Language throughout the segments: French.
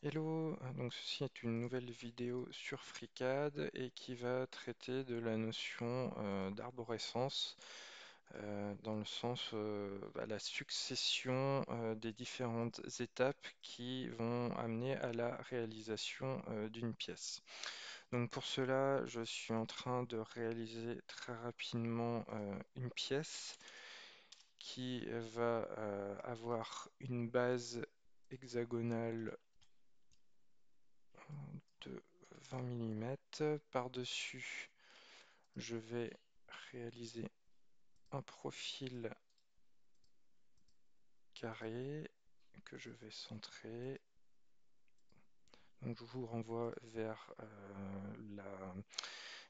Hello, donc ceci est une nouvelle vidéo sur FreeCAD et qui va traiter de la notion d'arborescence dans le sens la succession des différentes étapes qui vont amener à la réalisation d'une pièce. Donc pour cela, je suis en train de réaliser très rapidement une pièce qui va avoir une base hexagonale de 20 mm. Par-dessus, je vais réaliser un profil carré que je vais centrer. Donc je vous renvoie vers la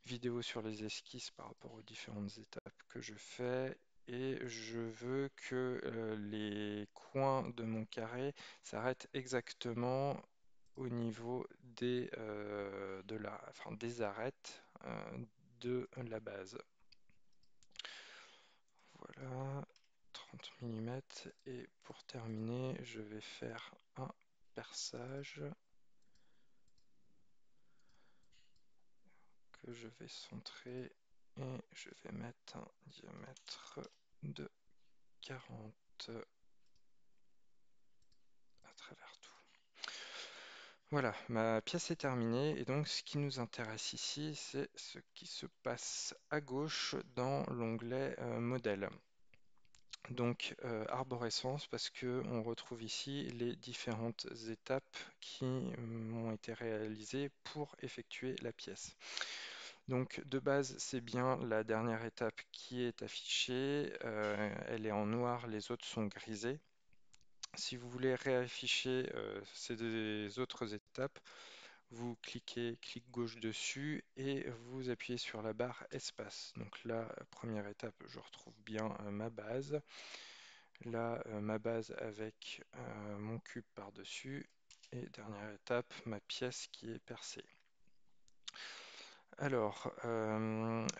vidéo sur les esquisses par rapport aux différentes étapes que je fais. Et je veux que les coins de mon carré s'arrêtent exactement au niveau des arêtes de la base. Voilà, 30 mm. Et pour terminer, je vais faire un perçage que je vais centrer et je vais mettre un diamètre de 40 à travers tout. Voilà, ma pièce est terminée et donc ce qui nous intéresse ici, c'est ce qui se passe à gauche dans l'onglet modèle. Donc arborescence parce que on retrouve ici les différentes étapes qui ont été réalisées pour effectuer la pièce. Donc de base c'est bien la dernière étape qui est affichée, elle est en noir, les autres sont grisées. Si vous voulez réafficher ces autres étapes, vous cliquez clic gauche dessus et vous appuyez sur la barre espace. Donc là, première étape, je retrouve bien ma base. Là, ma base avec mon cube par-dessus. Et dernière étape, ma pièce qui est percée. Alors,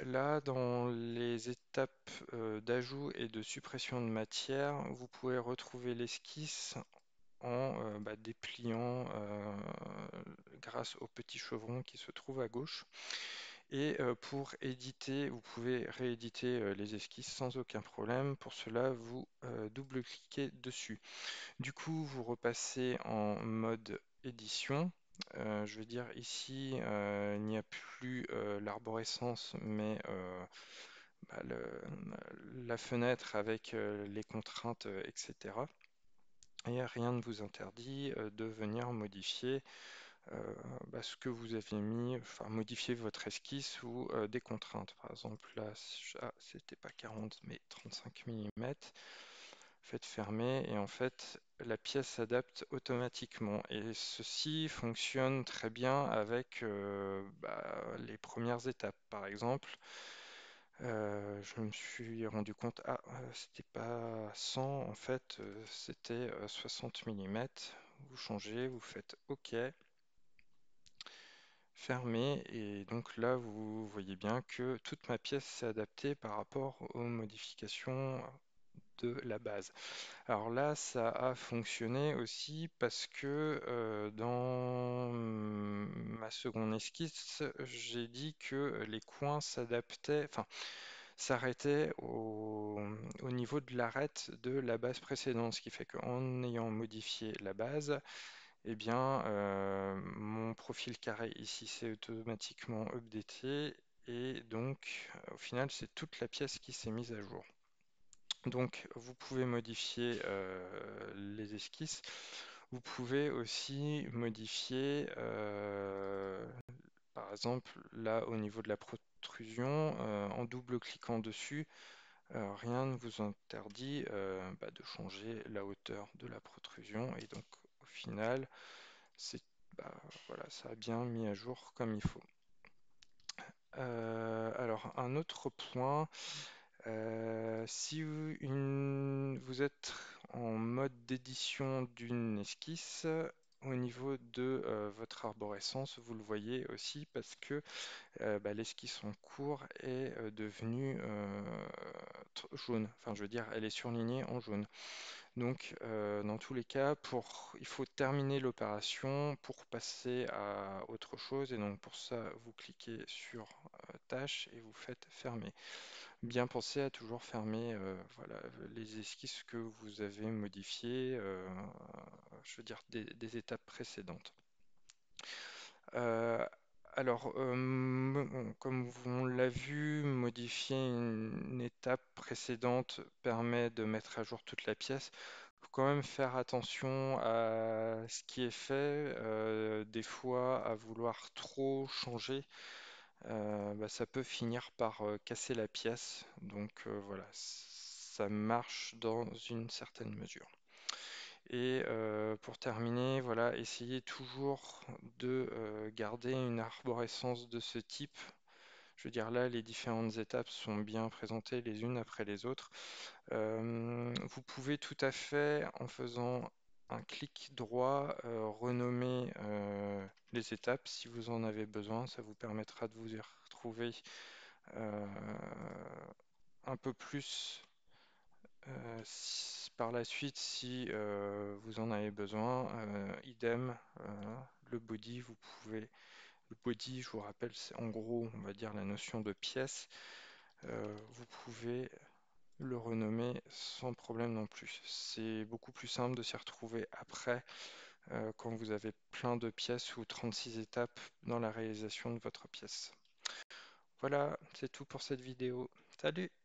là, dans les étapes d'ajout et de suppression de matière, vous pouvez retrouver l'esquisse en dépliant grâce au petit chevron qui se trouve à gauche. Et pour éditer, vous pouvez rééditer les esquisses sans aucun problème. Pour cela, vous double-cliquez dessus. Du coup, vous repassez en mode édition. Je veux dire ici, il n'y a plus l'arborescence, mais la fenêtre avec les contraintes, etc. Et rien ne vous interdit de venir modifier ce que vous avez mis, enfin modifier votre esquisse ou des contraintes. Par exemple, là, c'était pas 40 mais 35 mm. Faites fermer et en fait, la pièce s'adapte automatiquement. Et ceci fonctionne très bien avec les premières étapes. Par exemple, je me suis rendu compte, c'était pas 100, en fait, c'était 60 mm. Vous changez, vous faites OK, fermez, et donc là, vous voyez bien que toute ma pièce s'est adaptée par rapport aux modifications de la base. Alors là, ça a fonctionné aussi parce que dans ma seconde esquisse, j'ai dit que les coins s'adaptaient, enfin, s'arrêtaient au niveau de l'arête de la base précédente, ce qui fait qu'en ayant modifié la base, eh bien, mon profil carré ici s'est automatiquement updaté et donc au final, c'est toute la pièce qui s'est mise à jour. Donc, vous pouvez modifier les esquisses. Vous pouvez aussi modifier, par exemple, là au niveau de la protrusion, en double-cliquant dessus, rien ne vous interdit de changer la hauteur de la protrusion. Et donc, au final, c'est, voilà, ça a bien mis à jour comme il faut. Alors, un autre point. Si vous êtes en mode d'édition d'une esquisse, au niveau de votre arborescence, vous le voyez aussi parce que l'esquisse en cours est devenue jaune. Enfin, je veux dire, elle est surlignée en jaune. Donc, dans tous les cas, il faut terminer l'opération pour passer à autre chose. Et donc, pour ça, vous cliquez sur Tâches et vous faites Fermer. Bien penser à toujours fermer voilà, les esquisses que vous avez modifiées, je veux dire des étapes précédentes. Euh, alors, comme on l'a vu, modifier une étape précédente permet de mettre à jour toute la pièce. Il faut quand même faire attention à ce qui est fait. Des fois, à vouloir trop changer, bah, ça peut finir par casser la pièce. Donc voilà, ça marche dans une certaine mesure. Et pour terminer, voilà, essayez toujours de garder une arborescence de ce type. Je veux dire, là, les différentes étapes sont bien présentées les unes après les autres. Vous pouvez tout à fait, en faisant un clic droit, renommer les étapes si vous en avez besoin. Ça vous permettra de vous y retrouver euh, un peu plus par la suite, si vous en avez besoin, idem, le body, le body, je vous rappelle, c'est en gros, on va dire la notion de pièce, vous pouvez le renommer sans problème non plus. C'est beaucoup plus simple de s'y retrouver après, quand vous avez plein de pièces ou 36 étapes dans la réalisation de votre pièce. Voilà, c'est tout pour cette vidéo. Salut!